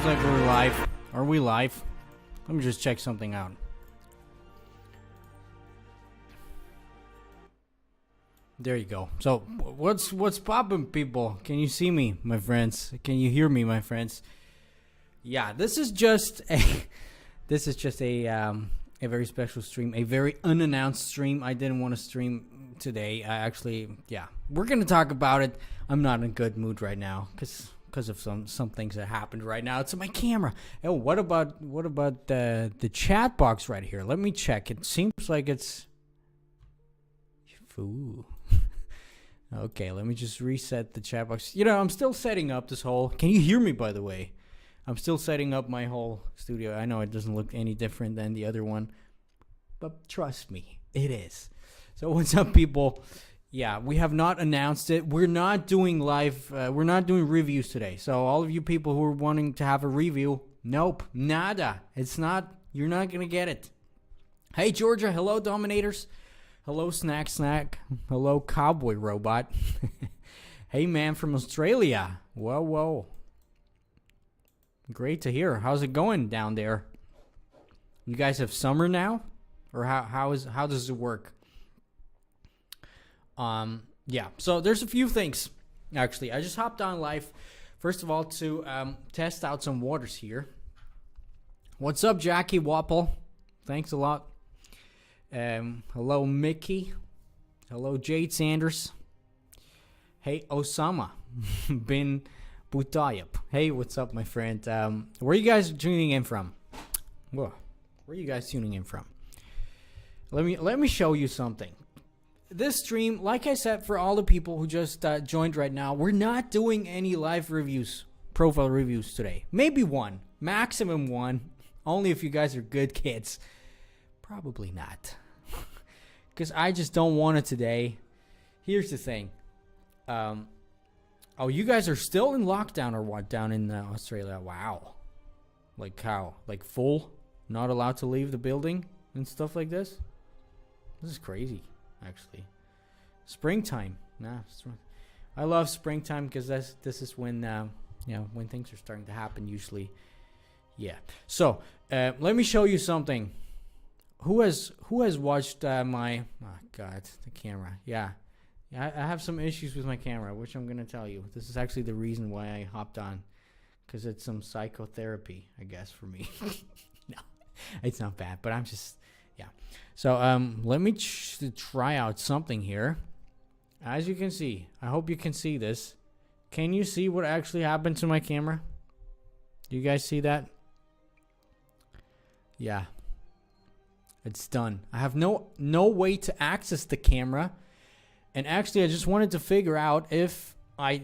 like we're live. Are we live? Let me just check something out. There you go. So, what's poppin', people? Can you see me, my friends? Can you hear me, my friends? Yeah, this is just a very special stream, a very unannounced stream. I didn't want to stream today. We're gonna talk about it. I'm not in a good mood right now because of some things that happened right now. It's my camera. Oh, what about the chat box right here? Let me check. It seems like it's. Ooh. Okay, let me just reset the chat box. You know, I'm still setting up this whole. Can you hear me, by the way? I'm still setting up my whole studio. I know it doesn't look any different than the other one, but trust me, it is. So what's up, people? Yeah, we have not announced it. We're not doing live. We're not doing reviews today. So all of you people who are wanting to have a review, nope, nada. It's not. You're not gonna get it. Hey, Georgia. Hello, Dominators. Hello, Snack. Hello, Cowboy Robot. Hey, man from Australia. Whoa. Great to hear. How's it going down there? You guys have summer now? Or how does it work? Yeah. So there's a few things, actually. I just hopped on live, first of all, to test out some waters here. What's up, Jackie Wapple? Thanks a lot. Hello, Mickey. Hello, Jade Sanders. Hey, Osama bin Butayep. Hey, what's up, my friend? Where are you guys tuning in from? Whoa, where are you guys tuning in from? Let me show you something. This stream, like I said, for all the people who just joined right now, we're not doing any live reviews, profile reviews today. Maybe one, maximum one. Only if you guys are good kids. Probably not. Because I just don't want it today. Here's the thing. Oh, you guys are still in lockdown or what down in Australia? Wow. Like how? Like full? Not allowed to leave the building and stuff like this? This is crazy, actually. Springtime. Nah, I love springtime because this is when, when things are starting to happen usually. Yeah. So, let me show you something. Who has watched my... Oh, God, the camera. Yeah. I have some issues with my camera, which I'm going to tell you. This is actually the reason why I hopped on. Because it's some psychotherapy, I guess, for me. No, it's not bad, but I'm just... Yeah. So, let me try out something here. As you can see, I hope you can see this. Can you see what actually happened to my camera? Do you guys see that? Yeah. It's done. I have no way to access the camera. And actually, I just wanted to figure out if I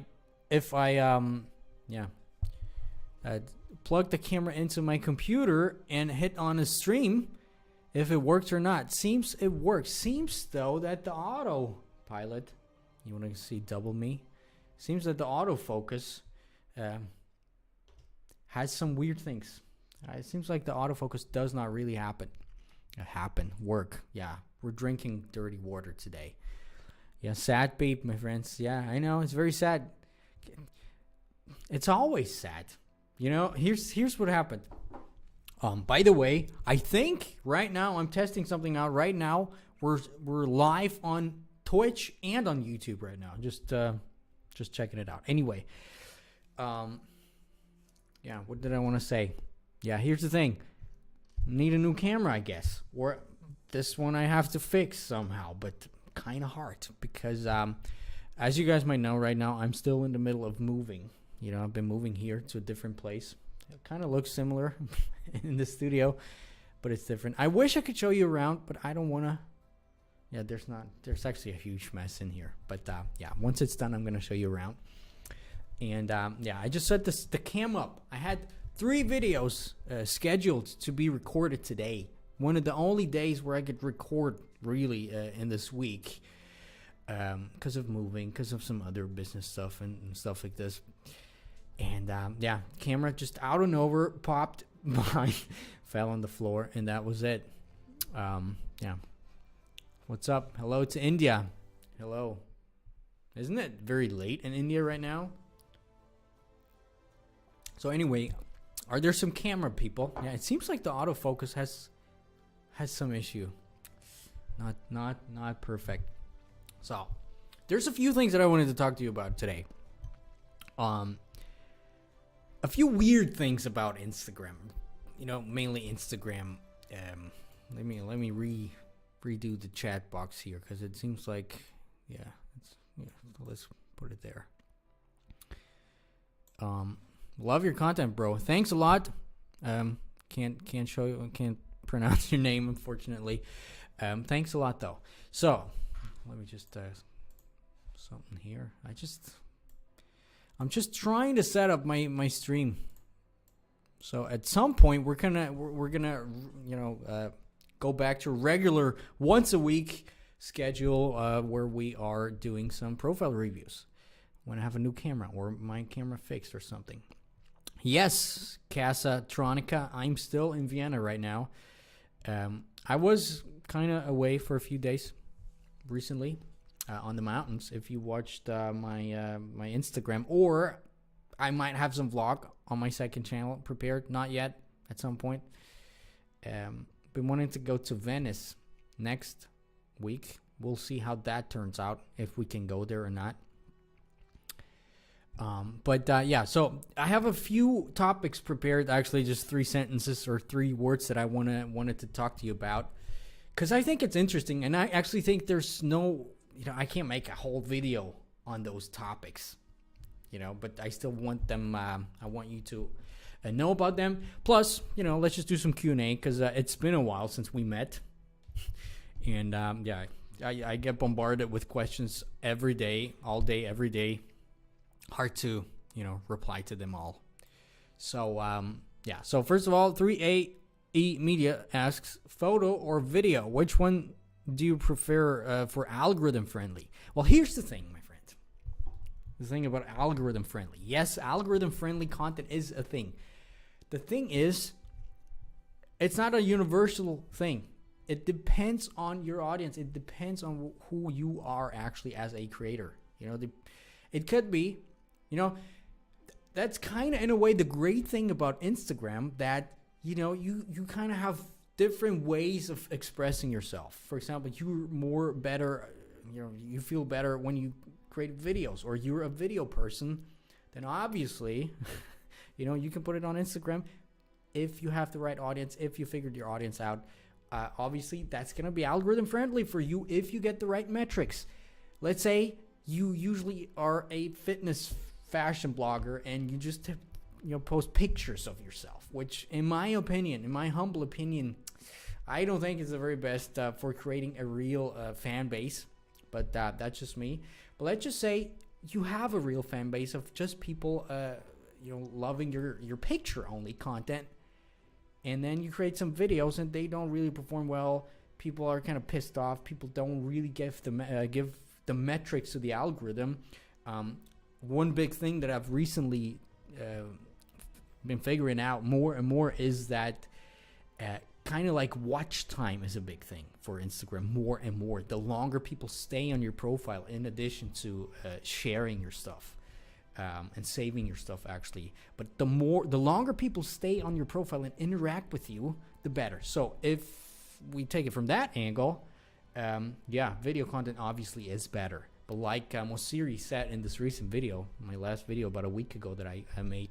plug the camera into my computer and hit on a stream, if it works or not. Seems it works. Seems, though, that the autopilot, you want to see double me? Seems that the autofocus has some weird things. It seems like the autofocus does not really work. Yeah, we're drinking dirty water today. Yeah, sad beep, my friends. Yeah, I know, it's very sad. It's always sad. You know, here's what happened. By the way, I think right now I'm testing something out. Right now, we're live on Twitch and on YouTube right now. Just checking it out. Anyway, yeah, what did I want to say? Yeah, here's the thing. Need a new camera, I guess. Or this one I have to fix somehow, but kind of hard because as you guys might know right now, I'm still in the middle of moving. You know, I've been moving here to a different place. It kind of looks similar in the studio, but it's different. I wish I could show you around, but I don't want to. Yeah, there's actually a huge mess in here. But yeah, once it's done, I'm going to show you around. And yeah, I just set the cam up. I had 3 videos scheduled to be recorded today. One of the only days where I could record really in this week because of moving, because of some other business stuff and stuff like this. And yeah, camera just out and over popped by, fell on the floor, and that was it. Yeah. What's up? Hello to India. Hello. Isn't it very late in India right now? So anyway, Are there some camera people? Yeah, it seems like the autofocus has some issue. Not perfect. So, there's a few things that I wanted to talk to you about today. A few weird things about Instagram. Mainly Instagram. Let me redo the chat box here because it seems like so let's put it there. Love your content, bro. Thanks a lot. Can't show you, can't pronounce your name, unfortunately. Thanks a lot, though. So, let me just something here. I'm just trying to set up my stream. So at some point we're gonna go back to regular once a week schedule where we are doing some profile reviews when I have a new camera or my camera fixed or something. Yes, Casa Tronica, I'm still in Vienna right now. I was kind of away for a few days recently on the mountains. If you watched my Instagram, or I might have some vlog on my second channel prepared. Not yet, at some point. Been wanting to go to Venice next week. We'll see how that turns out, if we can go there or not. So I have a few topics prepared, actually just 3 sentences or 3 words that I wanted to talk to you about, because I think it's interesting, and I actually think there's no, I can't make a whole video on those topics, but I still want them, I want you to know about them. Plus, let's just do some Q&A, because it's been a while since we met, and I get bombarded with questions every day, all day, every day. Hard to, reply to them all. So, So first of all, 3AE Media asks, photo or video? Which one do you prefer for algorithm friendly? Well, here's the thing, my friend. The thing about algorithm friendly. Yes, algorithm friendly content is a thing. The thing is, it's not a universal thing. It depends on your audience. It depends on who you are actually as a creator. It could be, that's kind of in a way the great thing about Instagram, that, you kind of have different ways of expressing yourself. For example, you're better, you feel better when you create videos, or you're a video person, then obviously, you can put it on Instagram if you have the right audience, if you figured your audience out. Obviously, that's going to be algorithm friendly for you if you get the right metrics. Let's say you usually are a fitness fashion blogger and you just post pictures of yourself, which in my opinion, in my humble opinion, I don't think is the very best for creating a real fan base. But that's just me. But let's just say you have a real fan base of just people loving your picture only content, and then you create some videos and they don't really perform well. People are kind of pissed off. People don't really give the metrics to the algorithm. One big thing that I've recently been figuring out more and more is that kind of like watch time is a big thing for Instagram more and more. The longer people stay on your profile, in addition to sharing your stuff and saving your stuff actually, but the longer people stay on your profile and interact with you, the better. So if we take it from that angle, video content obviously is better. But like Mosiri said in this recent video, my last video about a week ago that I made,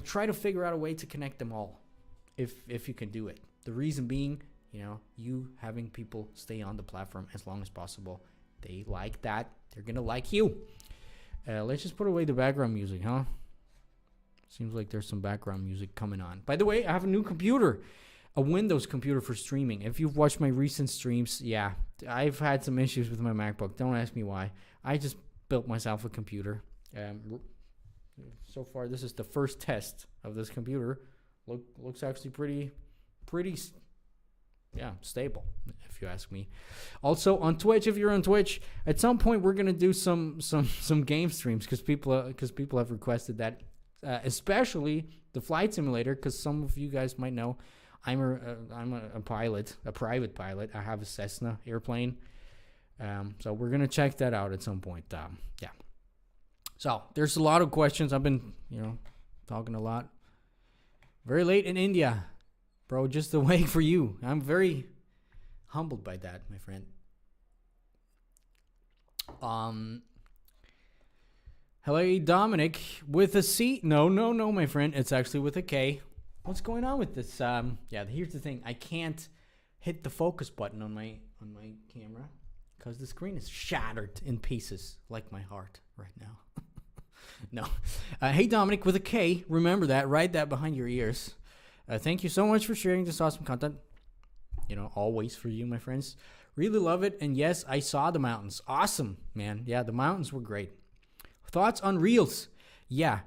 try to figure out a way to connect them all, if you can do it. The reason being, you having people stay on the platform as long as possible. They like that. They're going to like you. Let's just put away the background music, huh? Seems like there's some background music coming on. By the way, I have a new computer. A Windows computer for streaming. If you've watched my recent streams, I've had some issues with my MacBook. Don't ask me why. I just built myself a computer. So far, this is the first test of this computer. Looks actually pretty stable, if you ask me. Also on Twitch, if you're on Twitch, at some point we're gonna do some game streams because people have requested that, especially the flight simulator. Because some of you guys might know, I'm a pilot, a private pilot. I have a Cessna airplane. So we're going to check that out at some point. So there's a lot of questions. I've been, talking a lot. Very late in India, bro. Just awake for you. I'm very humbled by that, my friend. Hello, Dominic, with a C. No, my friend. It's actually with a K. What's going on with this? Here's the thing. I can't hit the focus button on my camera because the screen is shattered in pieces, like my heart right now. No. Hey, Dominic, with a K. Remember that. Write that behind your ears. Thank you so much for sharing this awesome content. Always for you, my friends. Really love it. And yes, I saw the mountains. Awesome, man. Yeah, the mountains were great. Thoughts on Reels? Yeah.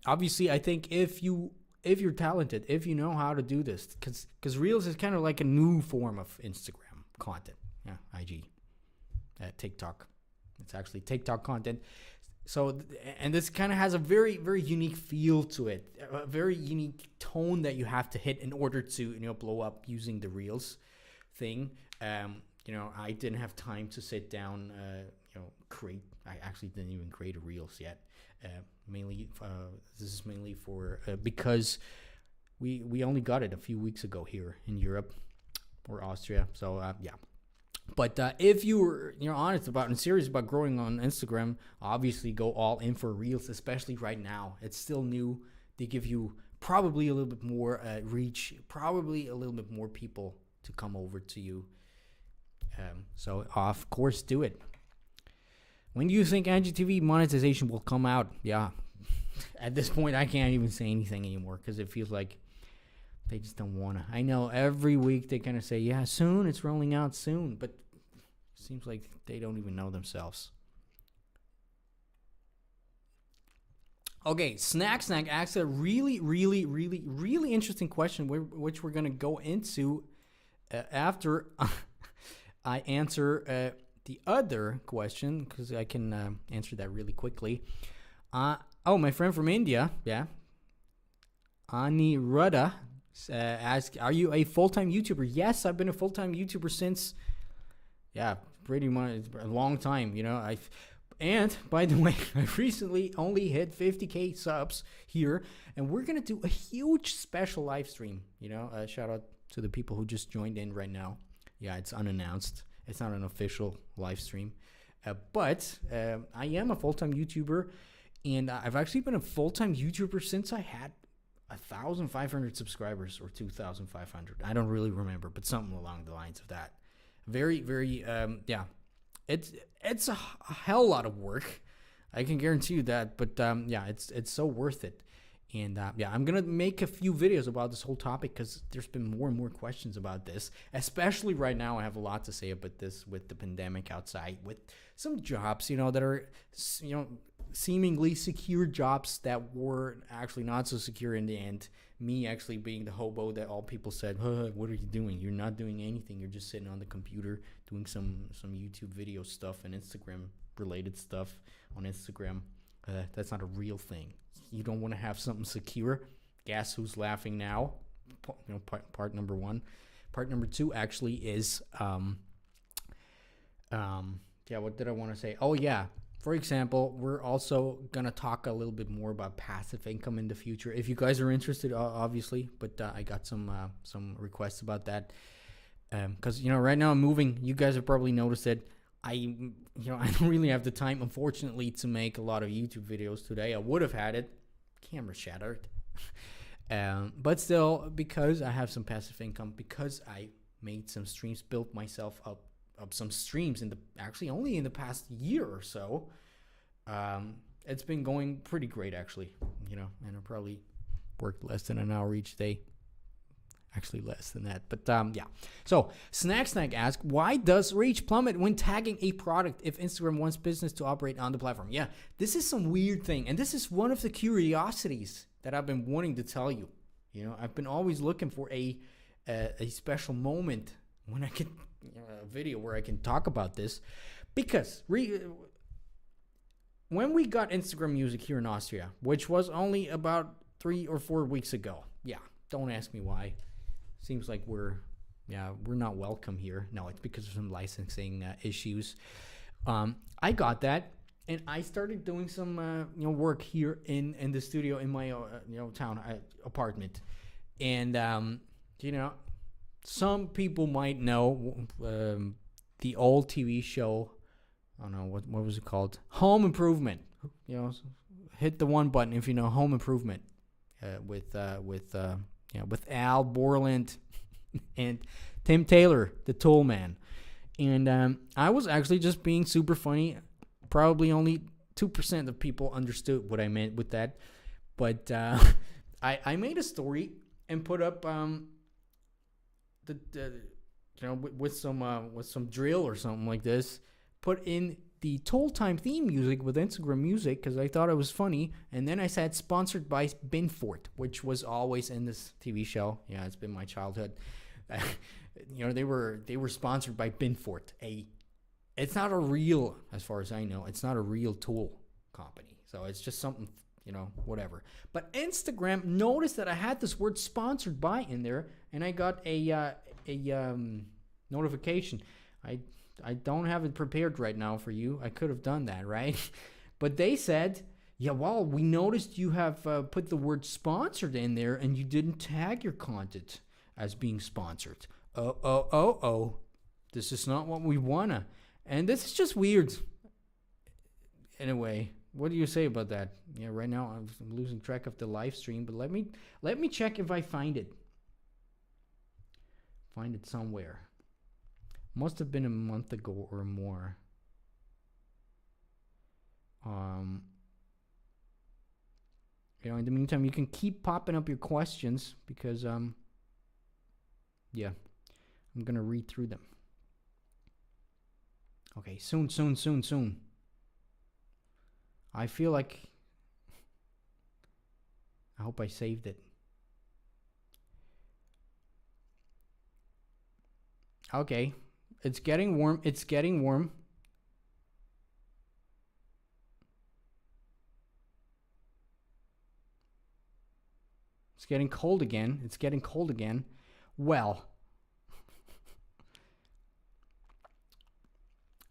Obviously, I think if you're talented, if you know how to do this, because Reels is kind of like a new form of Instagram content. Yeah, IG. TikTok. It's actually TikTok content. So, and this kind of has a very, very unique feel to it, a very unique tone that you have to hit in order to, blow up using the Reels thing. I didn't have time to sit down, create. I actually didn't even create a Reels yet. This is mainly for because we only got it a few weeks ago here in Europe or Austria. So yeah. But if you're honest about and serious about growing on Instagram, obviously go all in for Reels, especially right now. It's still new. They give you probably a little bit more reach, probably a little bit more people to come over to you. So of course, do it. When do you think IGTV monetization will come out? Yeah, at this point, I can't even say anything anymore because it feels like they just don't want to. I know every week they kind of say, yeah, soon, it's rolling out soon. But it seems like they don't even know themselves. Okay, Snack asks a really, really, really, really interesting question, which we're going to go into after I answer the other question, because I can answer that really quickly. My friend from India, yeah, Aniruddha, ask, are you a full-time YouTuber? Yes, I've been a full-time YouTuber since, pretty much a long time. And by the way, I recently only hit 50K subs here, and we're gonna do a huge special live stream. Shout out to the people who just joined in right now. Yeah, it's unannounced. It's not an official live stream, but I am a full-time YouTuber, and I've actually been a full-time YouTuber since I had 1,500 subscribers or 2,500. I don't really remember, but something along the lines of that. Very, very, It's a hell lot of work. I can guarantee you that. But it's so worth it. And I'm gonna make a few videos about this whole topic because there's been more and more questions about this. Especially right now, I have a lot to say about this with the pandemic outside, with some jobs, that are, seemingly secure jobs that were actually not so secure in the end. Me actually being the hobo that all people said, what are you doing? You're not doing anything. You're just sitting on the computer doing some YouTube video stuff and Instagram related stuff on Instagram. That's not a real thing. You don't want to have something secure. Guess who's laughing now? Part number one. Part number two actually is, what did I want to say? Oh yeah. For example, we're also going to talk a little bit more about passive income in the future. If you guys are interested, obviously, but I got some requests about that. Because, right now I'm moving. You guys have probably noticed that I don't really have the time, unfortunately, to make a lot of YouTube videos today. I would have had it. Camera shattered. But still, because I have some passive income, because I made some streams, built myself up some streams only in the past year or so. It's been going pretty great, actually, and I probably worked less than an hour each day. Actually less than that, but So Snack asks, why does reach plummet when tagging a product if Instagram wants business to operate on the platform? Yeah, this is some weird thing, and this is one of the curiosities that I've been wanting to tell you. I've been always looking for a special moment when I can a video where I can talk about this, because when we got Instagram Music here in Austria, which was only about 3 or 4 weeks ago. Yeah, don't ask me why. Seems like we're not welcome here. No, it's because of some licensing issues. I got that, and I started doing some work here in the studio in my town apartment, and some people might know the old TV show. I don't know what was it called? Home Improvement. Hit the one button if you know Home Improvement with Al Borland and Tim Taylor, the Tool Man. And I was actually just being super funny. Probably only 2% of people understood what I meant with that. But I made a story and put up with some drill or something like this. Put in the Toll Time theme music with Instagram music because I thought it was funny. And then I said sponsored by Binfort, which was always in this TV show. Yeah, it's been my childhood. They were sponsored by Binfort. It's not a real, as far as I know, it's not a real tool company. So it's just something, whatever. But Instagram noticed that I had this word sponsored by in there, and I got a notification. I don't have it prepared right now for you. I could have done that, right? But they said, yeah, well, we noticed you have put the word sponsored in there and you didn't tag your content as being sponsored. Oh. This is not what we wanna. And this is just weird. Anyway, what do you say about that? Yeah, right now I'm losing track of the live stream, but let me check if I find it. Find it somewhere. Must have been a month ago or more. In the meantime, you can keep popping up your questions because I'm gonna read through them. Okay, soon. I feel like I hope I saved it. Okay. It's getting warm. It's getting cold again. Well.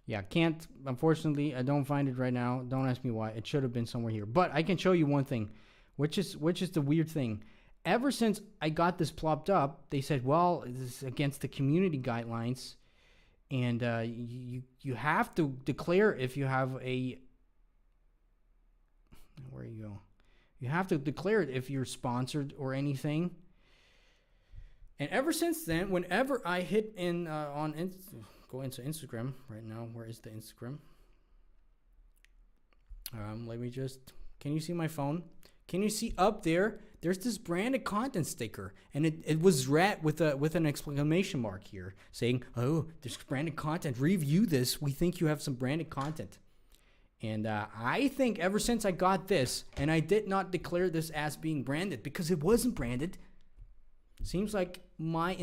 Yeah, unfortunately, I don't find it right now. Don't ask me why. It should have been somewhere here. But I can show you one thing, which is the weird thing. Ever since I got this plopped up, they said, well, this is against the community guidelines. And you have to declare if you have where you go. You have to declare it if you're sponsored or anything. And ever since then, whenever I hit go into Instagram right now, where is the Instagram? Can you see my phone? Can you see up there? There's this branded content sticker, and it was red with an exclamation mark here saying, "Oh, there's branded content. Review this. We think you have some branded content." And I think ever since I got this, and I did not declare this as being branded because it wasn't branded. Seems like my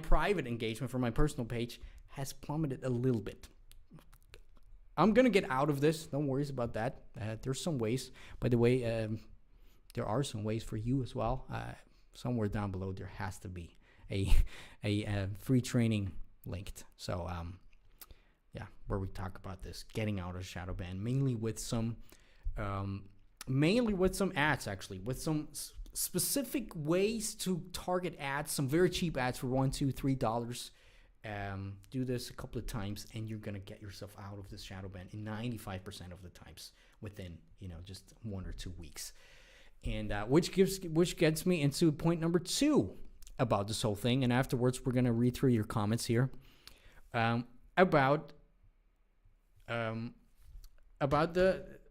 private engagement for my personal page has plummeted a little bit. I'm gonna get out of this. Don't worry about that. There's some ways. By the way, there are some ways for you as well. Somewhere down below there has to be a free training linked. So where we talk about this getting out of shadow ban, mainly with some ads, actually, with some specific ways to target ads, some very cheap ads for $1, $2, $3. Do this a couple of times and you're gonna get yourself out of this shadow ban in 95% of the times within just 1 or 2 weeks. And which gets me into point number 2 about this whole thing. And afterwards, we're gonna read through your comments here about the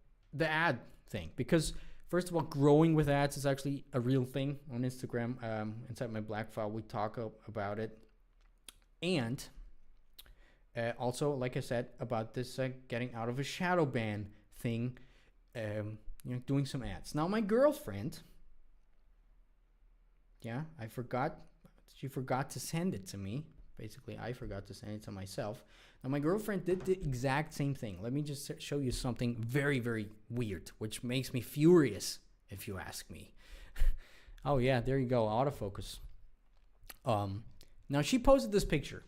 ad thing. Because first of all, growing with ads is actually a real thing on Instagram. Inside my black file, we talk about it, and also, like I said, about this getting out of a shadow ban thing. Doing some ads. Now, my girlfriend, she forgot to send it to me. Basically, I forgot to send it to myself. Now, my girlfriend did the exact same thing. Let me just show you something very, very weird, which makes me furious, if you ask me. Oh, yeah, there you go, autofocus. Now, she posted this picture.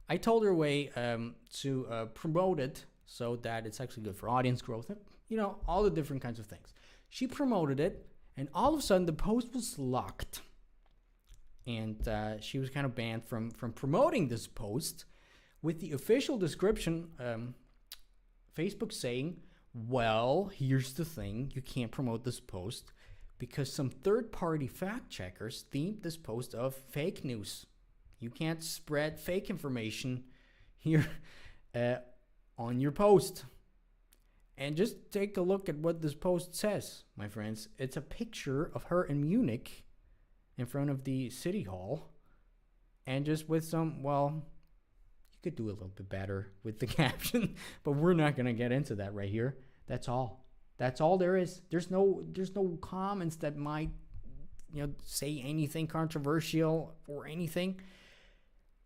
I told her a way to promote it so that it's actually good for audience growth, all the different kinds of things. She promoted it, and all of a sudden the post was locked. And she was kind of banned from promoting this post, with the official description, Facebook saying, well, here's the thing, you can't promote this post because some third-party fact checkers deemed this post of fake news. You can't spread fake information here on your post. And just take a look at what this post says, my friends. It's a picture of her in Munich in front of the city hall, and just with some, well, you could do a little bit better with the caption, but we're not going to get into that right here. That's all there is. There's no comments that might say anything controversial or anything.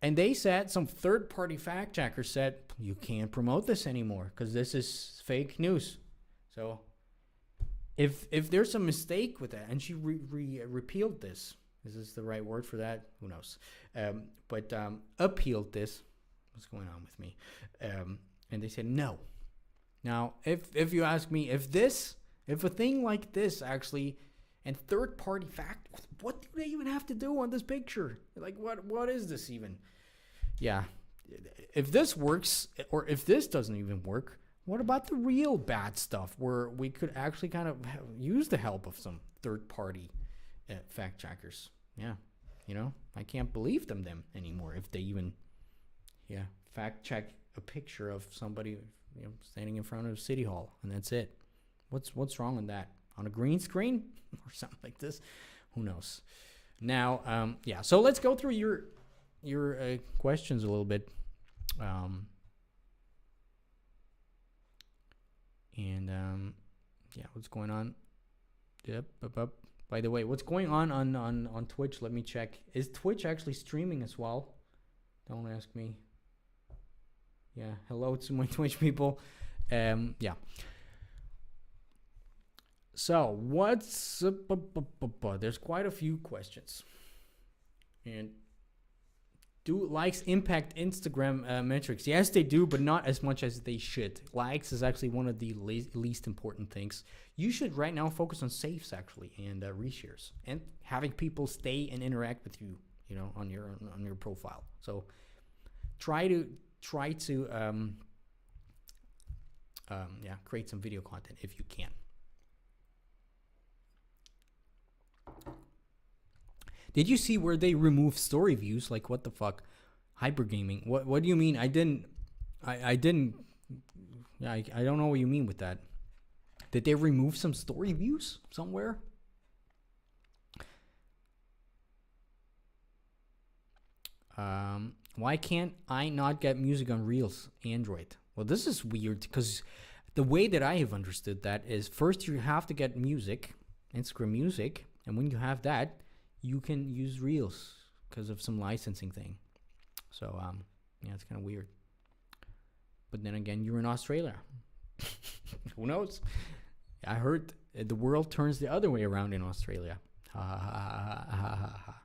And they said, some third-party fact checker said, you can't promote this anymore because this is fake news. So if there's a mistake with that, and she repealed this, is this the right word for that? Who knows? But appealed this. What's going on with me? And they said no. Now, if you ask me, if a thing like this actually, and third-party fact, what do they even have to do on this picture? Like, what is this even? Yeah, if this works, or if this doesn't even work, what about the real bad stuff where we could actually kind of use the help of some third-party fact checkers? Yeah, I can't believe them anymore if they even, fact check a picture of somebody, standing in front of City Hall, and that's it. What's wrong with that? On a green screen or something like this? Who knows? Now, so let's go through your questions a little bit. What's going on? Yep. By the way, what's going on Twitch? Let me check. Is Twitch actually streaming as well? Don't ask me. Yeah, hello to my Twitch people. So, what's there's quite a few questions. And do likes impact Instagram metrics? Yes, they do, but not as much as they should. Likes is actually one of the least important things. You should right now focus on saves, actually, and reshares, and having people stay and interact with you, on your profile. So, try to create some video content if you can. Did you see where they remove story views? Like, what the fuck? Hypergaming. What do you mean? I didn't. I don't know what you mean with that. Did they remove some story views somewhere? Why can't I not get music on Reels Android? Well, this is weird because the way that I have understood that is, first you have to get music, Instagram music, and when you have that, you can use Reels because of some licensing thing. So, it's kind of weird. But then again, you're in Australia. Who knows? I heard the world turns the other way around in Australia. Ha ha ha ha ha ha.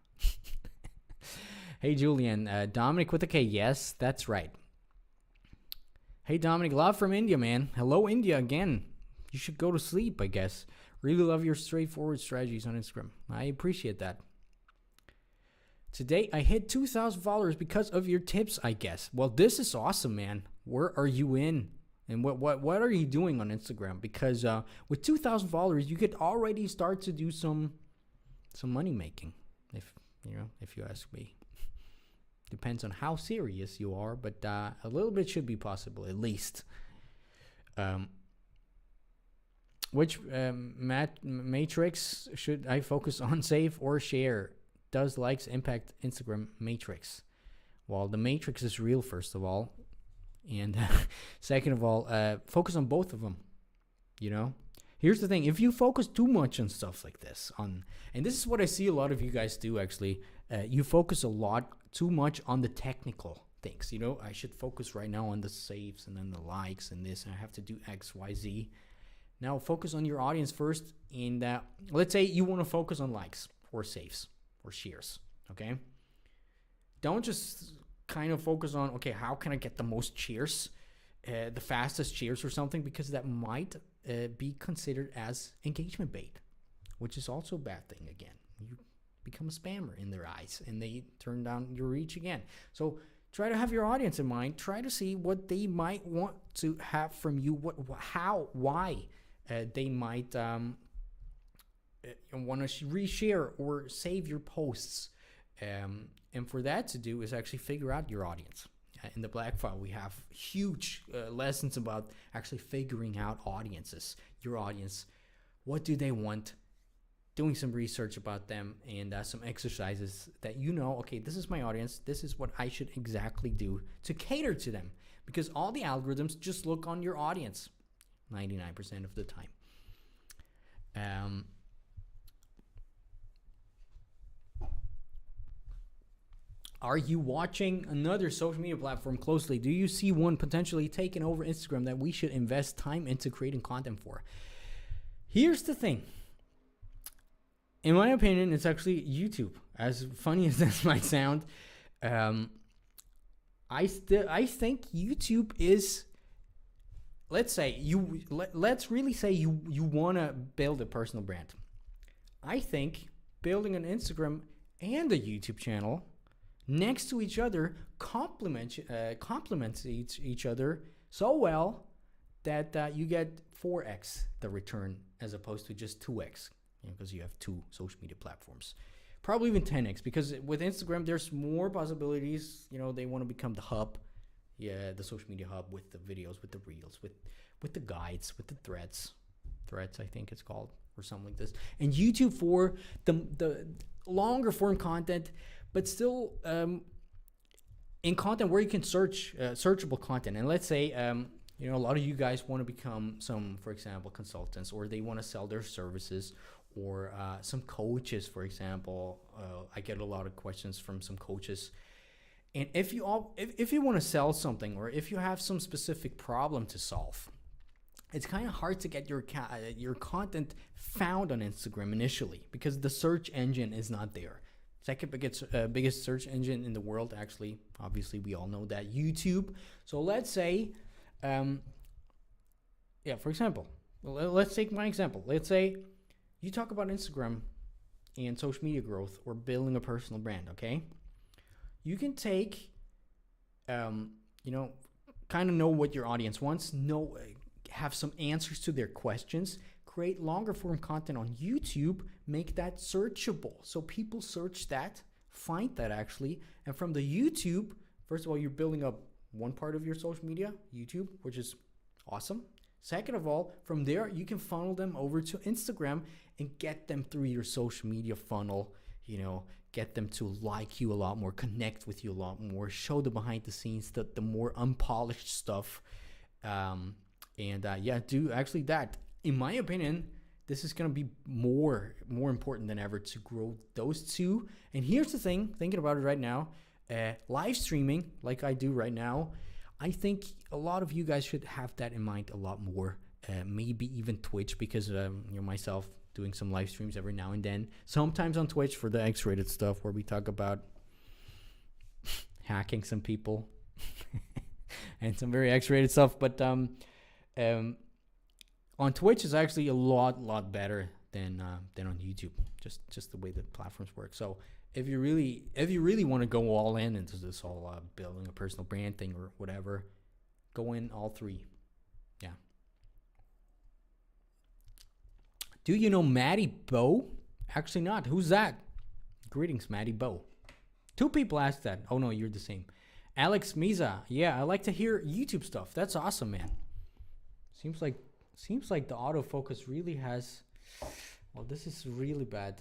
Hey, Julian. Dominic with a K. Yes, that's right. Hey, Dominic. Love from India, man. Hello, India again. You should go to sleep, I guess. Really love your straightforward strategies on Instagram. I appreciate that. Today, I hit 2,000 followers because of your tips, I guess. Well, this is awesome, man. Where are you in? And what are you doing on Instagram? Because with 2,000 followers, you could already start to do some money making, if you ask me. Depends on how serious you are, but a little bit should be possible, at least. Which matrix should I focus on, save or share? Does likes impact Instagram matrix? Well, the matrix is real, first of all. And second of all, focus on both of them. Here's the thing. If you focus too much on stuff like this, and this is what I see a lot of you guys do, actually, you focus a lot too much on the technical things. I should focus right now on the saves and then the likes and this, and I have to do X, Y, Z. Now, focus on your audience first. And let's say you want to focus on likes or saves or shares, okay? Don't just kind of focus on, okay, how can I get the most shares the fastest shares or something, because that might be considered as engagement bait, which is also a bad thing. Again, you become a spammer in their eyes and they turn down your reach again. So try to have your audience in mind. Try to see what they might want to have from you, why they might want to reshare or save your posts. And for that to do is actually figure out your audience. In the Black File, we have huge lessons about actually figuring out audiences, your audience. What do they want? Doing some research about them, and some exercises that okay, this is my audience. This is what I should exactly do to cater to them. Because all the algorithms just look on your audience 99% of the time. Are you watching another social media platform closely? Do you see one potentially taking over Instagram that we should invest time into creating content for? Here's the thing. In my opinion, it's actually YouTube. As funny as this might sound, I think YouTube is. Let's really say you want to build a personal brand. I think building an Instagram and a YouTube channel next to each other complements each other so well that you get 4x the return as opposed to just 2x, because you have two social media platforms. Probably even 10x, because with Instagram there's more possibilities. They want to become the hub, the social media hub, with the videos, with the reels, with the guides, with the threads I think it's called, or something like this. And YouTube for the longer form content, but still in content where you can search searchable content. And let's say a lot of you guys want to become some, for example, consultants, or they want to sell their services, or some coaches, for example. I get a lot of questions from some coaches. And if you want to sell something, or if you have some specific problem to solve, it's kind of hard to get your content found on Instagram initially, because the search engine is not there. Second biggest search engine in the world, actually, obviously we all know that, YouTube. So let's say, for example, let's take my example. Let's say you talk about Instagram and social media growth, or building a personal brand, okay? You can take, kind of know what your audience wants, have some answers to their questions, create longer form content on YouTube, make that searchable. So people search that, find that actually. And from the YouTube, first of all, you're building up one part of your social media, YouTube, which is awesome. Second of all, from there, you can funnel them over to Instagram and get them through your social media funnel, get them to like you a lot more, connect with you a lot more, show the behind the scenes, the more unpolished stuff. Do actually that. In my opinion, this is going to be more important than ever to grow those two. And here's the thing, thinking about it right now, live streaming like I do right now, I think a lot of you guys should have that in mind a lot more. Maybe even Twitch, because myself doing some live streams every now and then. Sometimes on Twitch for the X-rated stuff where we talk about hacking some people and some very X-rated stuff. But on Twitch is actually a lot better than on YouTube. Just the way the platforms work. So if you really want to go all in into this whole building a personal brand thing or whatever, go in all three. Yeah. Do you know Maddie Bow? Actually not. Who's that? Greetings, Maddie Bow. Two people asked that. Oh no, you're the same. Alex Miza. Yeah, I like to hear YouTube stuff. That's awesome, man. Seems like the autofocus really has. Well, this is really bad.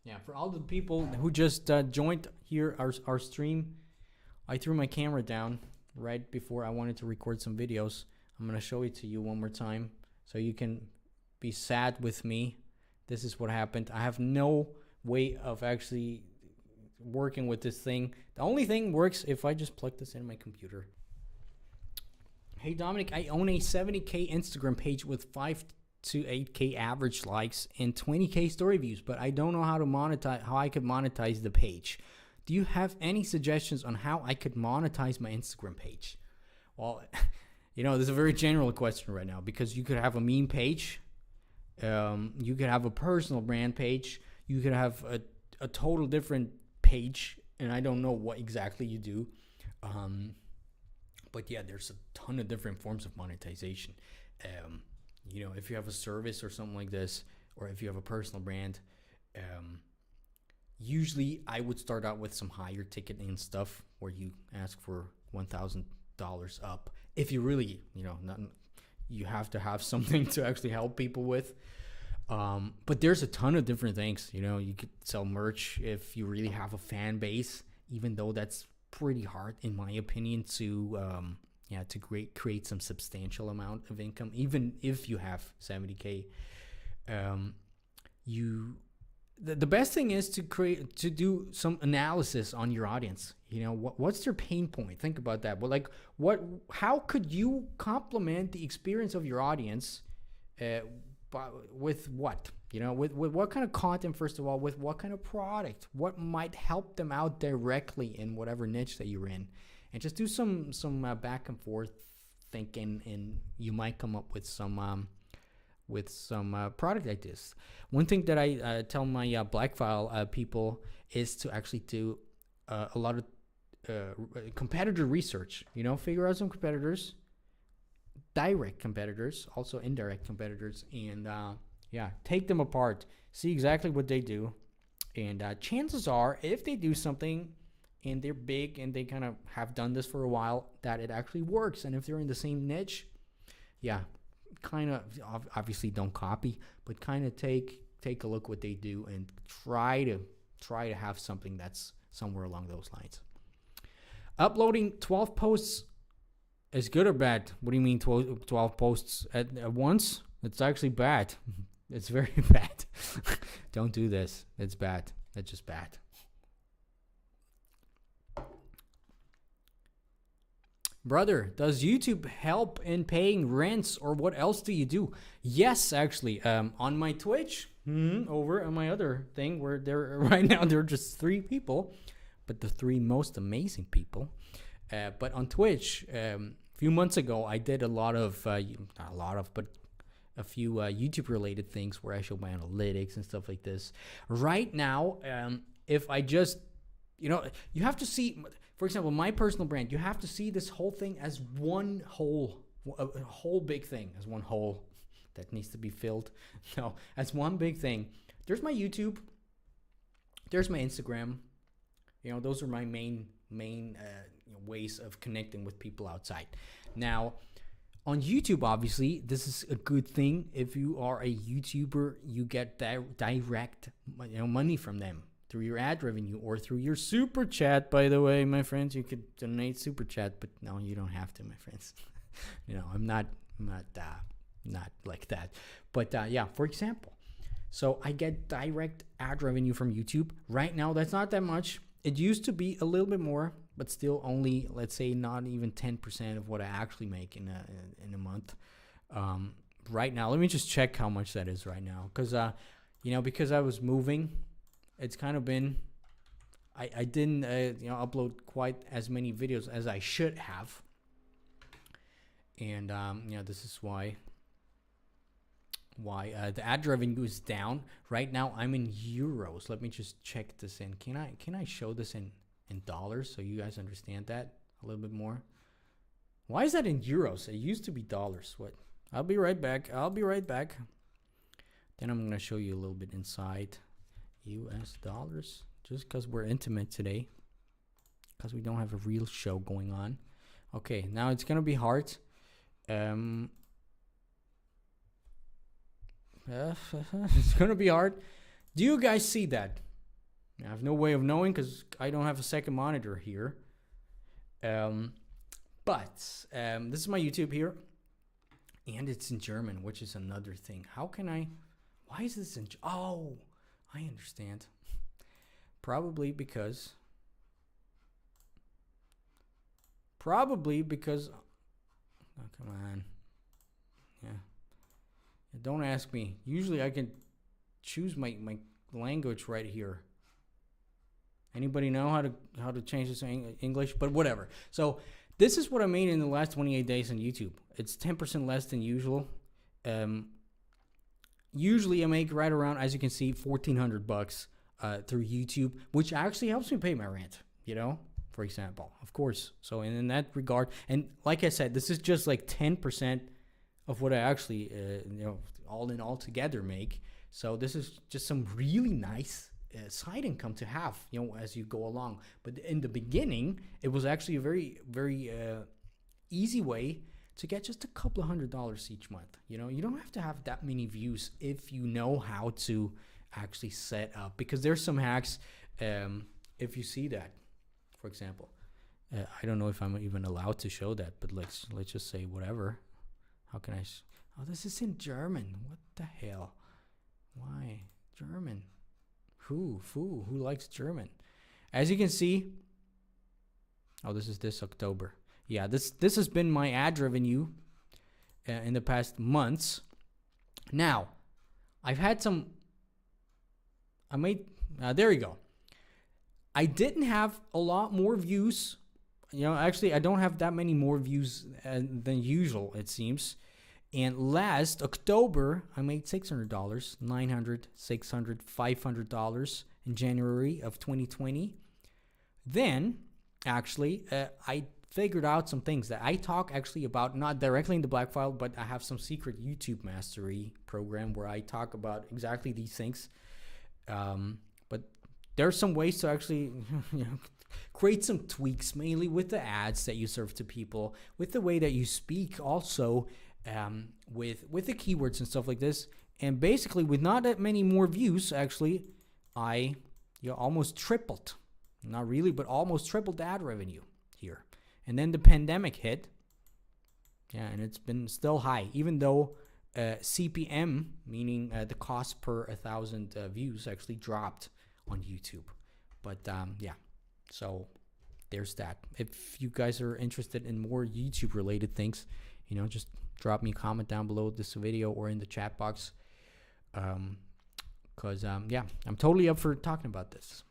Yeah, for all the people who just joined here our stream, I threw my camera down right before I wanted to record some videos. I'm gonna show it to you one more time so you can be sad with me. This is what happened. I have no way of actually working with this thing. The only thing works if I just plug this in my computer. Hey Dominic, I own a 70K Instagram page with 5 to 8K average likes and 20K story views, but I don't know how I could monetize the page. Do you have any suggestions on how I could monetize my Instagram page? Well, this is a very general question right now, because you could have a meme page, you could have a personal brand page, you could have a total different page, and I don't know what exactly you do. But yeah, there's a ton of different forms of monetization. If you have a service or something like this, or if you have a personal brand, usually I would start out with some higher ticket and stuff where you ask for $1,000 up. If you really, you have to have something to actually help people with. But there's a ton of different things. You could sell merch if you really have a fan base, even though that's pretty hard, in my opinion, to create some substantial amount of income, even if you have 70K. The best thing is to do some analysis on your audience. What's their pain point? Think about that. But how could you complement the experience of your audience with what? With what kind of content, first of all, with what kind of product, what might help them out directly in whatever niche that you're in, and just do some back and forth thinking, and you might come up with some product ideas. One thing that I tell my Black File people is to actually do a lot of competitor research. Figure out some competitors, direct competitors, also indirect competitors, and take them apart, see exactly what they do, and chances are, if they do something and they're big and they kind of have done this for a while, that it actually works. And if they're in the same niche, kind of obviously don't copy, but kind of take a look what they do and try to have something that's somewhere along those lines. Uploading 12 posts is good or bad? What do you mean 12 posts at once? It's actually bad. It's very bad. Don't do this. It's bad. It's just bad. Brother, does YouTube help in paying rents, or what else do you do? Yes, actually. On my Twitch, over on my other thing, where right now there are just 3 people, but the 3 most amazing people. But on Twitch, a few months ago, I did a few YouTube related things where I show my analytics and stuff like this. Right now, if I just, you have to see, for example, my personal brand, you have to see this whole thing as one whole, a whole big thing, as one whole that needs to be filled. No, as one big thing. There's my YouTube, there's my Instagram. Those are my main ways of connecting with people outside. Now, on YouTube, obviously, this is a good thing. If you are a YouTuber, you get direct money from them through your ad revenue or through your super chat. By the way, my friends, you could donate super chat, but no, you don't have to, my friends. I'm not like that. But for example, so I get direct ad revenue from YouTube. Right now, that's not that much. It used to be a little bit more, but still only, let's say, not even 10% of what I actually make in a month. Right now, let me just check how much that is right now, because because I was moving, it's kind of been, I didn't upload quite as many videos as I should have, and this is why the ad revenue is down. Right now I'm in euros. Let me just check this in. Can I show this in dollars so you guys understand that a little bit more? Why is that in euros? It used to be dollars. What? I'll be right back. Then I'm gonna show you a little bit inside US dollars, just because we're intimate today, because we don't have a real show going on. Okay, now it's gonna be hard. It's gonna be hard. Do you guys see that? I have no way of knowing because I don't have a second monitor here. But this is my YouTube here, and it's in German, which is another thing. How can I? Why is this in? Oh, I understand. Probably because. Oh, come on. Yeah. Don't ask me. Usually I can choose my language right here. Anybody know how to change this to English? But whatever. So This is what I made in the last 28 days on YouTube. It's 10% less than usual. Usually I make right around, as you can see, $1,400 through YouTube, which actually helps me pay my rent, for example, of course. So in that regard, and like I said, this is just like 10% of what I actually, all in all together make. So this is just some really nice side income to have, as you go along. But in the beginning, it was actually a very, very easy way to get just a couple of $100 each month. You don't have to have that many views if you know how to actually set up, because there's some hacks. If you see that, for example, I don't know if I'm even allowed to show that, but let's just say whatever. How can I? Oh, this is in German. What the hell? Why German? Who likes German? As you can see, this is this October. Yeah, this has been my ad revenue in the past months. Now, I've had some. There you go. I didn't have a lot more views. Actually, I don't have that many more views than usual, it seems. And last October, I made $600, $900, $600, $500 in January of 2020. Then, actually, I figured out some things that I talk actually about, not directly in the Black File, but I have some secret YouTube mastery program where I talk about exactly these things. But there's some ways to actually create some tweaks, mainly with the ads that you serve to people, with the way that you speak also, with the keywords and stuff like this. And basically, with not that many more views, actually, I almost tripled. Not really, but almost tripled ad revenue here. And then the pandemic hit. Yeah, and it's been still high, even though CPM, meaning the cost per 1,000 views, actually dropped on YouTube. But so there's that. If you guys are interested in more YouTube related things, just drop me a comment down below this video or in the chat box. Because I'm totally up for talking about this.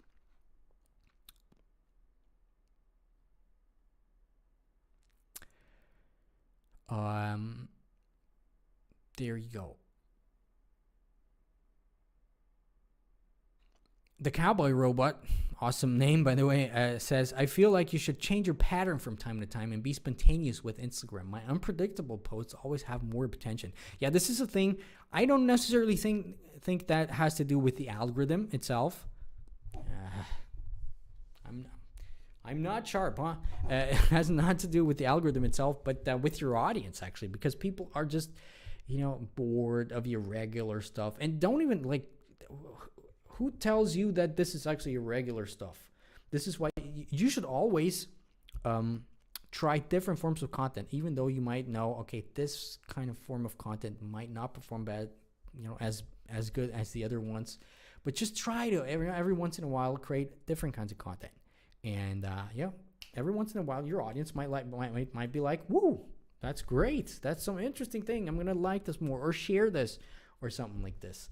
There you go. The Cowboy Robot, awesome name by the way, says, I feel like you should change your pattern from time to time and be spontaneous with Instagram. My unpredictable posts always have more attention. Yeah, this is a thing. I don't necessarily think that has to do with the algorithm itself. I'm not sharp, huh? It has not to do with the algorithm itself, but with your audience, actually, because people are just, bored of your regular stuff and don't even who tells you that this is actually irregular stuff? This is why you should always try different forms of content, even though you might know, okay, this kind of form of content might not perform bad, as good as the other ones, but just try to every once in a while create different kinds of content. And every once in a while, your audience might be like, "Woo, that's great! That's some interesting thing. I'm gonna like this more, or share this, or something like this."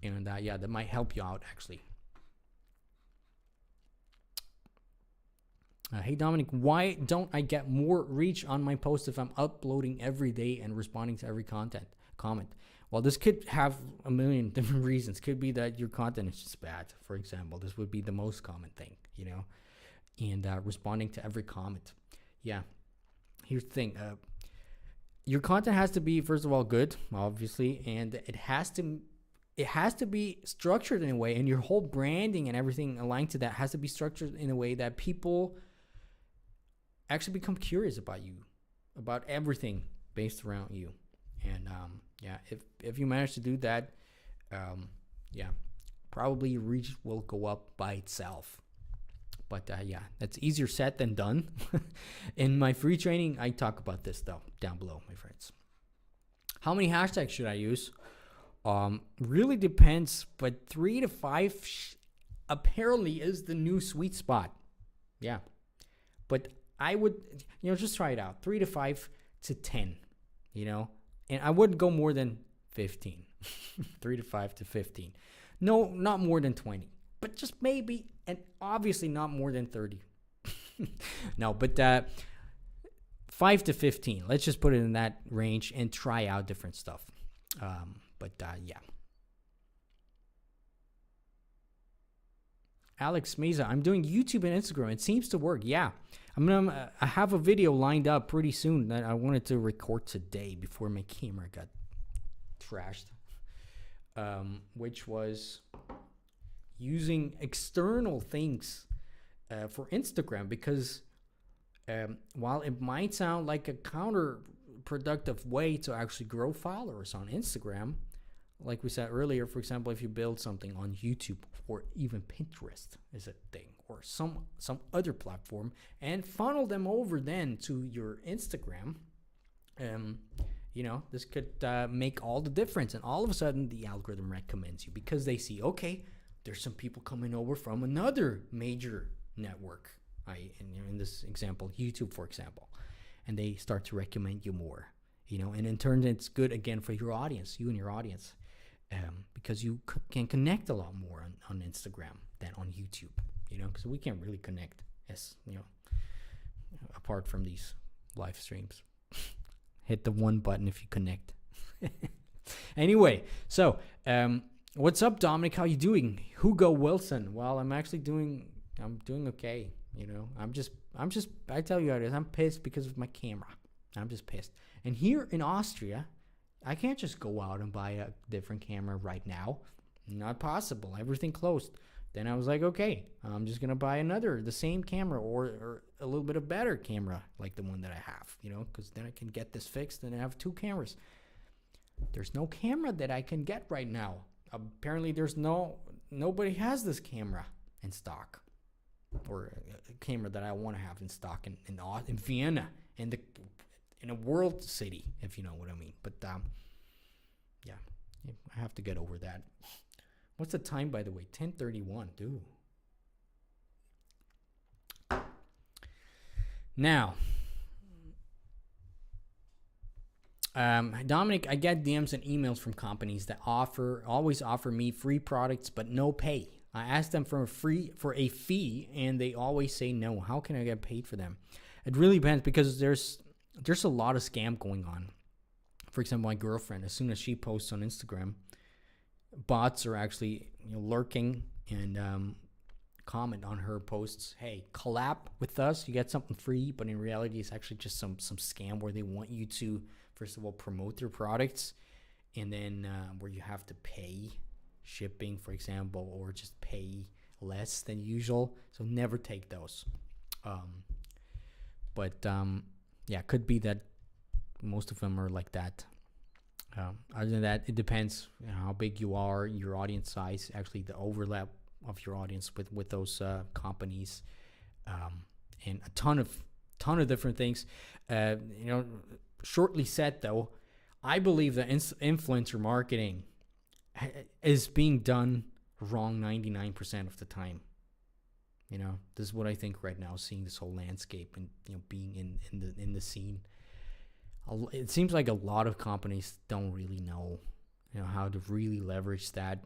And that might help you out actually. Hey Dominic, why don't I get more reach on my posts if I'm uploading every day and responding to every comment? Well, this could have a million different reasons. Could be that your content is just bad, for example. This would be the most common thing, and responding to every comment. Yeah, here's the thing. Your content has to be, first of all, good, obviously, and it has to be structured in a way, and your whole branding and everything aligned to that has to be structured in a way that people actually become curious about you, about everything based around you. And if you manage to do that, probably your reach will go up by itself. But that's easier said than done. In my free training, I talk about this though down below, my friends. How many hashtags should I use? Really depends, but 3 to 5 apparently is the new sweet spot. Yeah, but I would just try it out. 3 to 5 to 10, and I wouldn't go more than 15. 3 to 5 to 15. No, not more than 20, but just maybe, and obviously not more than 30. No, but 5 to 15. Let's just put it in that range and try out different stuff. Yeah. Alex Meza, I'm doing YouTube and Instagram. It seems to work. Yeah. I have a video lined up pretty soon that I wanted to record today before my camera got trashed. Which was using external things for Instagram, because while it might sound like a counterproductive way to actually grow followers on Instagram, like we said earlier, for example, if you build something on YouTube or even Pinterest is a thing, or some other platform, and funnel them over then to your Instagram, this could make all the difference. And all of a sudden, the algorithm recommends you because they see, okay, there's some people coming over from another major network. In this example, YouTube, for example, and they start to recommend you more. And in turn, it's good again for your audience, you and your audience, because you can connect a lot more on Instagram than on YouTube. Because we can't really connect apart from these live streams. Hit the one button if you connect. Anyway, so what's up, Dominic? How you doing? Hugo Wilson. Well, I'm doing okay. I tell you how it is. I'm pissed because of my camera. I'm just pissed. And here in Austria, I can't just go out and buy a different camera right now. Not possible. Everything closed. Then I was like, okay, I'm just going to buy the same camera or a little bit of better camera like the one that I have, because then I can get this fixed and I have 2 cameras. There's no camera that I can get right now. Apparently nobody has this camera in stock, or a camera that I want to have in stock in Vienna, in a world city, if you know what I mean. But yeah, I have to get over that. What's the time, by the way? 10:31, dude. Now, Dominic, I get DMs and emails from companies that always offer me free products but no pay. I ask them for a fee, and they always say no. How can I get paid for them? It really depends, because there's a lot of scam going on. For example, my girlfriend, as soon as she posts on Instagram, bots are actually lurking and comment on her posts. Hey, collab with us, you get something free. But in reality, it's actually just some scam where they want you to, first of all, promote their products, and then where you have to pay shipping, for example, or just pay less than usual. So never take those. Yeah, could be that most of them are like that. Other than that, it depends how big you are, your audience size, actually the overlap of your audience with those companies, and a ton of different things. Shortly said though, I believe that influencer marketing is being done wrong 99% of the time. This is what I think right now, seeing this whole landscape and being in the scene. It seems like a lot of companies don't really know, how to really leverage that,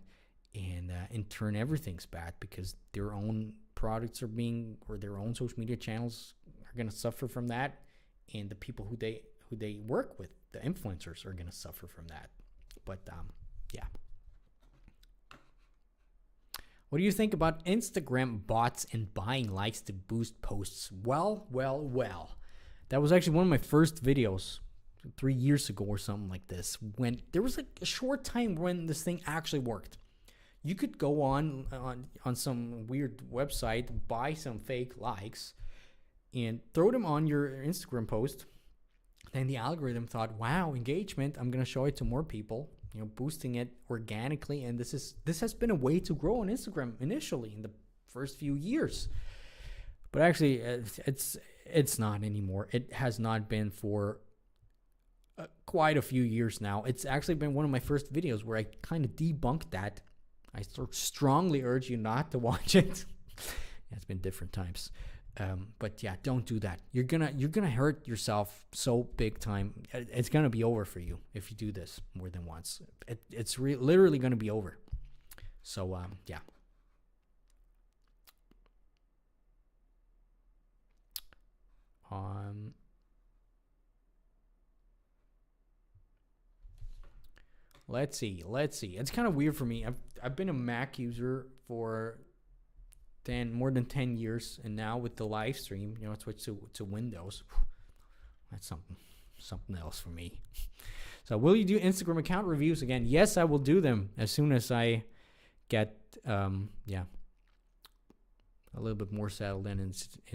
and in turn everything's bad, because their own products or their own social media channels are going to suffer from that, and the people who they work with, the influencers, are going to suffer from that. But yeah. What do you think about Instagram bots and buying likes to boost posts? Well. That was actually one of my first videos 3 years ago or something like this, when there was like a short time when this thing actually worked. You could go on some weird website, buy some fake likes, and throw them on your Instagram post. Then the algorithm thought, wow, engagement, I'm going to show it to more people, boosting it organically. And this has been a way to grow on Instagram initially in the first few years. But actually, it's not anymore. It has not been for quite a few years now. It's actually been one of my first videos where I kind of debunked that. I strongly urge you not to watch it. It's been different times. But yeah, don't do that. You're gonna hurt yourself so big time. It's gonna be over for you if you do this more than once. It's literally gonna be over. So yeah. Let's see. It's kind of weird for me. I've been a Mac user for more than 10 years, and now with the live stream, I switched to Windows. That's something else for me. So will you do Instagram account reviews again? Yes, I will do them as soon as I get a little bit more settled in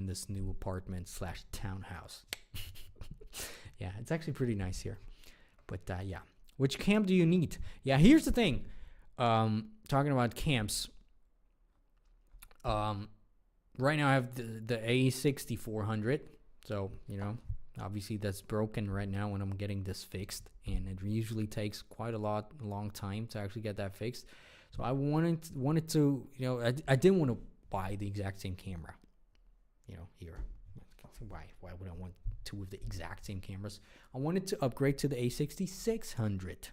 this new apartment / townhouse. Yeah, it's actually pretty nice here. But yeah, which cam do you need? Yeah, here's the thing. Talking about cams. Right now I have the A6400. So, obviously that's broken right now when I'm getting this fixed, and it usually takes quite a long time to actually get that fixed. So I wanted to, I didn't want to buy the exact same camera, here. Why would I want two of the exact same cameras? I wanted to upgrade to the A6600.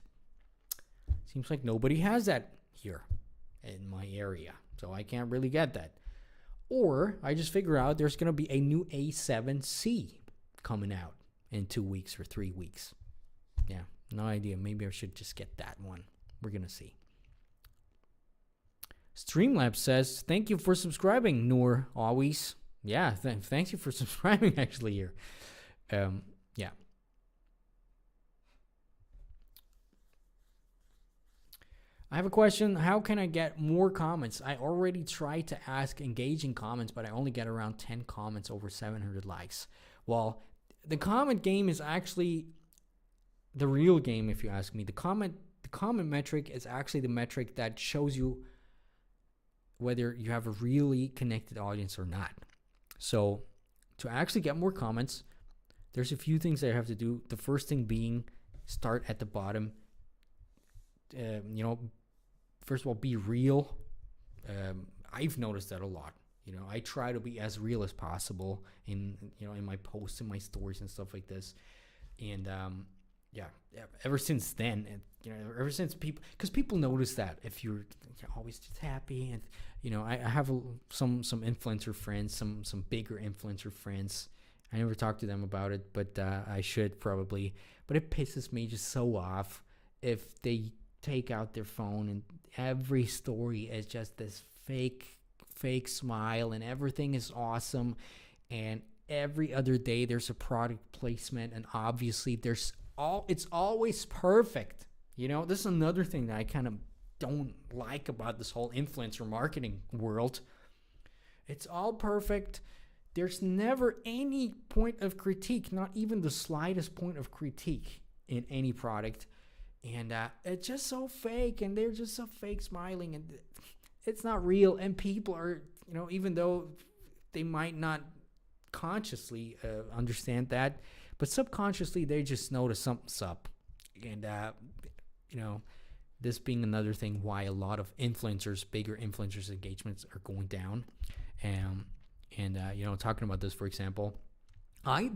Seems like nobody has that here in my area, so I can't really get that. Or I just figure out there's going to be a new A7C coming out in 2 weeks or 3 weeks. Yeah, no idea. Maybe I should just get that one. We're going to see. Streamlabs says, thank you for subscribing, Noor, always. Yeah, thank you for subscribing, actually, here. Yeah. I have a question. How can I get more comments? I already tried to ask engaging comments, but I only get around 10 comments over 700 likes. Well, the comment game is actually the real game, if you ask me. The comment metric is actually the metric that shows you whether you have a really connected audience or not. So to actually get more comments, there's a few things that I have to do. The first thing being start at the bottom. First of all, be real. I've noticed that a lot. I try to be as real as possible in my posts and my stories and stuff like this. And ever since then, ever since people notice that if you're always just happy, and I have some influencer friends, some bigger influencer friends. I never talk to them about it, but I should probably. But it pisses me just so off if they take out their phone and every story is just this fake smile and everything is awesome, and every other day there's a product placement, and obviously it's always perfect. This is another thing that I kind of don't like about this whole influencer marketing world. It's all perfect. There's never any point of critique, not even the slightest point of critique in any product. And it's just so fake, and they're just so fake smiling, and it's not real. And people are, even though they might not consciously understand that, but subconsciously they just notice something's up. And, this being another thing why a lot of bigger influencers' engagements are going down. Talking about this, for example, I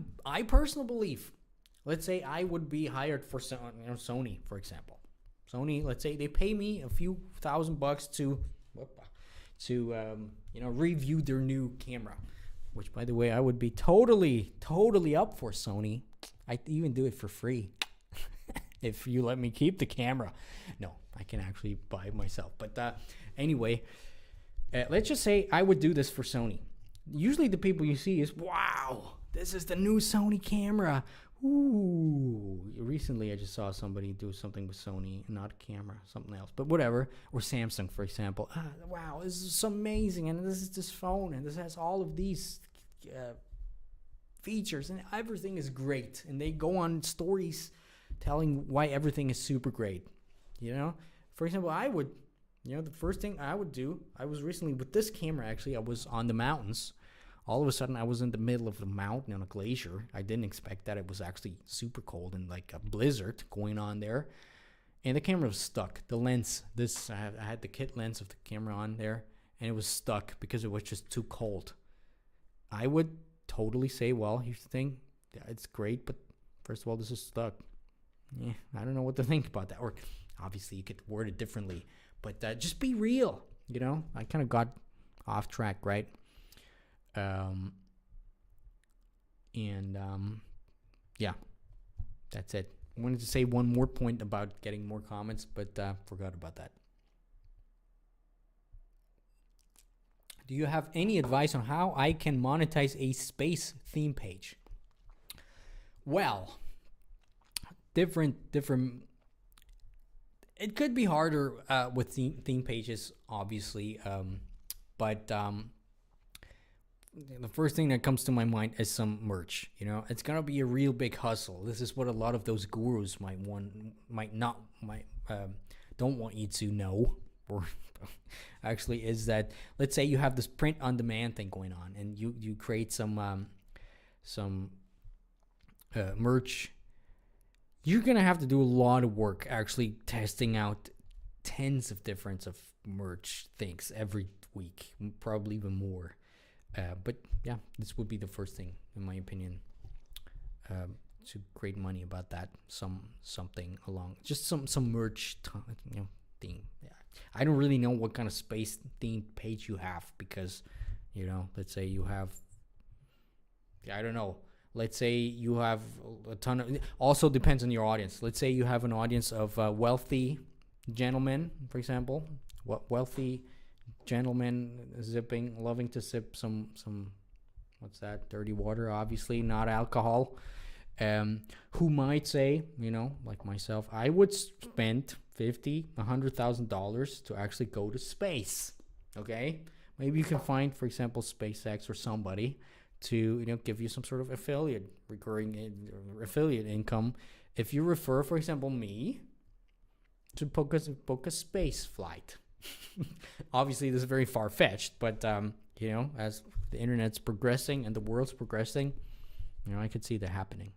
personally believe, let's say I would be hired for Sony, for example. Sony, let's say they pay me a few $1,000 to review their new camera, which, by the way, I would be totally up for Sony. I'd even do it for free if you let me keep the camera. No, I can actually buy it myself. But anyway, let's just say I would do this for Sony. Usually the people you see is, wow, this is the new Sony camera. Ooh. Recently I just saw somebody do something with Sony, not a camera, something else, but whatever. Or Samsung, for example. Wow, this is amazing, and this is this phone, and this has all of these features, and everything is great. And they go on stories telling why everything is super great. For example, I would, the first thing I would do, I was recently with this camera, actually, I was on the mountains. All of a sudden, I was in the middle of the mountain on a glacier. I didn't expect that. It was actually super cold and like a blizzard going on there. And the camera was stuck. The lens, I had the kit lens of the camera on there, and it was stuck because it was just too cold. I would totally say, well, here's the thing. It's great, but first of all, this is stuck. Yeah, I don't know what to think about that. Or obviously, you could word it differently. But just be real, I kind of got off track, right? And yeah, that's it. I wanted to say one more point about getting more comments, but forgot about that. Do you have any advice on how I can monetize a space theme page? Well, different. It could be harder with theme pages, obviously, but the first thing that comes to my mind is some merch. You know, it's gonna be a real big hustle. This is what a lot of those gurus don't want you to know, or actually is that, let's say you have this print on demand thing going on, and you create some merch. You're gonna have to do a lot of work actually testing out tens of different of merch things every week, probably even more. But yeah, this would be the first thing, in my opinion, to create money about that. Something along just some merch, theme. Yeah, I don't really know what kind of space themed page you have, because, let's say you have, I don't know. Let's say you have a ton of. Also depends on your audience. Let's say you have an audience of wealthy gentlemen, for example. Wealthy gentlemen loving to sip some what's that, dirty water, obviously not alcohol, who might say, like myself, I would spend $50,000-$100,000 to actually go to space. Okay, maybe you can find, for example, SpaceX or somebody to give you some sort of recurring affiliate income if you refer, for example, me to book a space flight. Obviously, this is very far-fetched, but as the internet's progressing and the world's progressing, I could see that happening.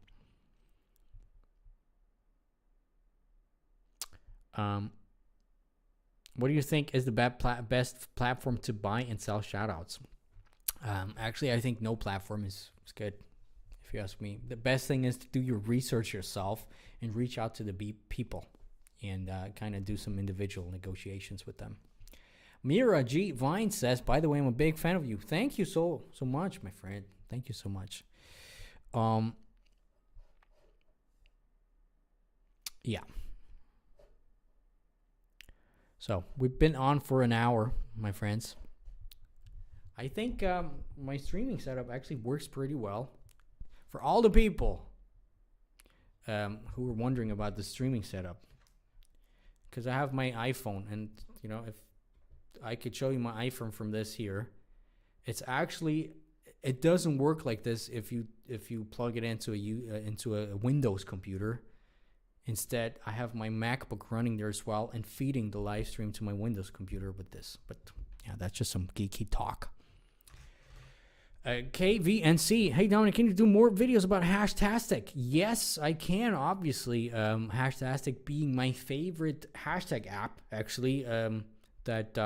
What do you think is the best platform to buy and sell shoutouts? Actually, I think no platform is good, if you ask me. The best thing is to do your research yourself and reach out to the people and kind of do some individual negotiations with them. Mira G. Vine says, by the way, I'm a big fan of you. Thank you so much, my friend. Thank you so much. Yeah. So we've been on for an hour, my friends. I think my streaming setup actually works pretty well. For all the people who were wondering about the streaming setup, because I have my iPhone, and if I could show you my iPhone from this here, it's actually, it doesn't work like this if you plug it into a Windows computer. Instead, I have my MacBook running there as well and feeding the live stream to my Windows computer with this. But yeah, that's just some geeky talk. KVNC, hey Dominic, can you do more videos about Hashtastic? Yes, I can, obviously. Hashtastic being my favorite hashtag app, actually, that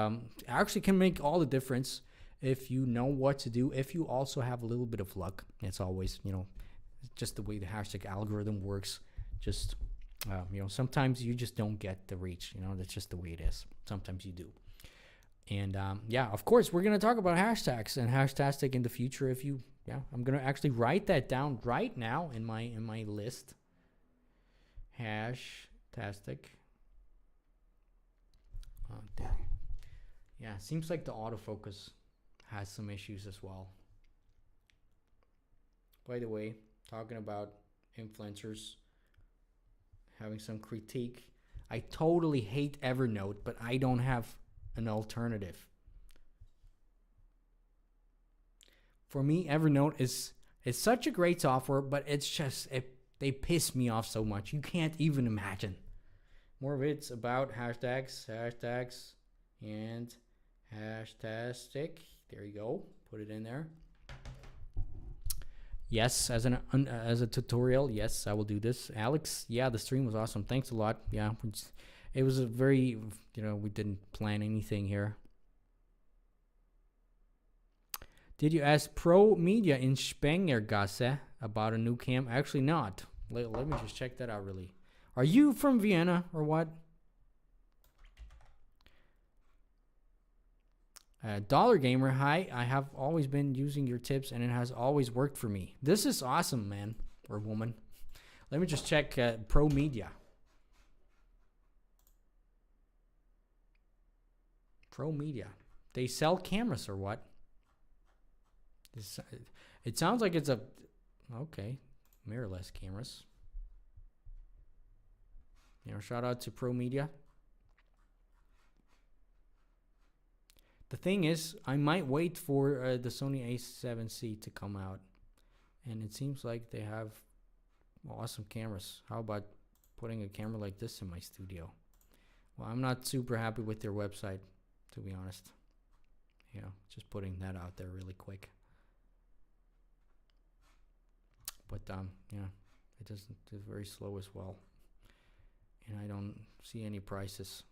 actually can make all the difference if you know what to do, if you also have a little bit of luck. It's always, just the way the hashtag algorithm works. Just, sometimes you just don't get the reach. That's just the way it is. Sometimes you do. And yeah, of course, we're going to talk about hashtags and Hashtastic in the future. I'm going to actually write that down right now in my list. Hashtastic. Oh, there. Yeah, seems like the autofocus has some issues as well. By the way, talking about influencers having some critique, I totally hate Evernote, but I don't have an alternative. For me, Evernote is such a great software, but it's just they piss me off so much. You can't even imagine. More of it's about hashtags, and Hashtastic. There you go. Put it in there. Yes, as a tutorial. Yes, I will do this. Alex, yeah, the stream was awesome. Thanks a lot. Yeah, it was a very, we didn't plan anything here. Did you ask Pro Media in Spengergasse about a new cam? Actually not. Let me just check that out really. Are you from Vienna or what? Dollar Gamer, hi. I have always been using your tips and it has always worked for me. This is awesome, man or woman. Let me just check Pro Media. Pro Media. They sell cameras or what? It sounds like it's a... Okay. Mirrorless cameras. Shout out to Pro Media. The thing is, I might wait for the Sony A7C to come out. And it seems like they have awesome cameras. How about putting a camera like this in my studio? Well, I'm not super happy with their website, to be honest. Just putting that out there really quick. But, it doesn't, it's very slow as well. And I don't see any prices.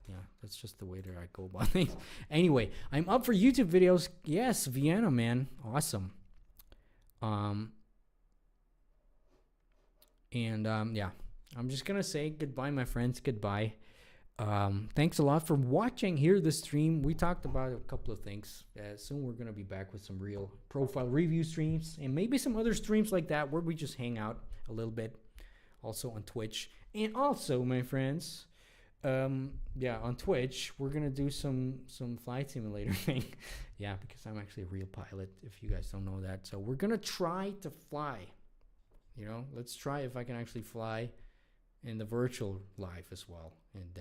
Yeah, that's just the way that I go about things. Anyway, I'm up for YouTube videos. Yes, Vienna, man. Awesome. Yeah, I'm just going to say goodbye, my friends. Goodbye. Thanks a lot for watching here the stream. We talked about a couple of things. Soon we're going to be back with some real profile review streams and maybe some other streams like that where we just hang out a little bit. Also on Twitch. And also, my friends, on Twitch, we're going to do some flight simulator thing. Yeah, because I'm actually a real pilot, if you guys don't know that. So we're going to try to fly. Let's try if I can actually fly in the virtual life as well. And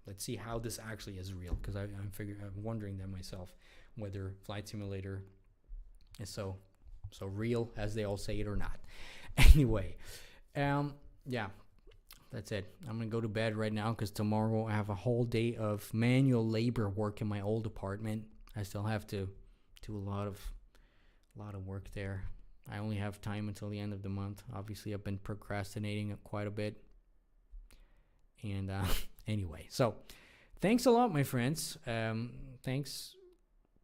let's see how this actually is real, because I'm wondering that myself, whether flight simulator is so real as they all say it or not. Anyway, that's it. I'm gonna go to bed right now because tomorrow I have a whole day of manual labor work in my old apartment. I still have to do a lot of work there. I only have time until the end of the month. Obviously, I've been procrastinating quite a bit. And anyway, so thanks a lot, my friends. Thanks,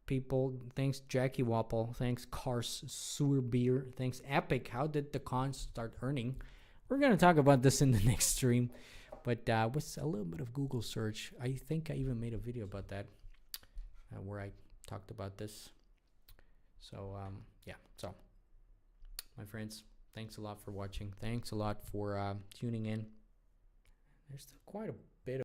people. Thanks, Jackie Wapple. Thanks, Kars Sewer Beer. Thanks, Epic. How did the cons start earning? We're going to talk about this in the next stream. But with a little bit of Google search, I think I even made a video about that where I talked about this. So, So, my friends, thanks a lot for watching. Thanks a lot for tuning in. There's quite a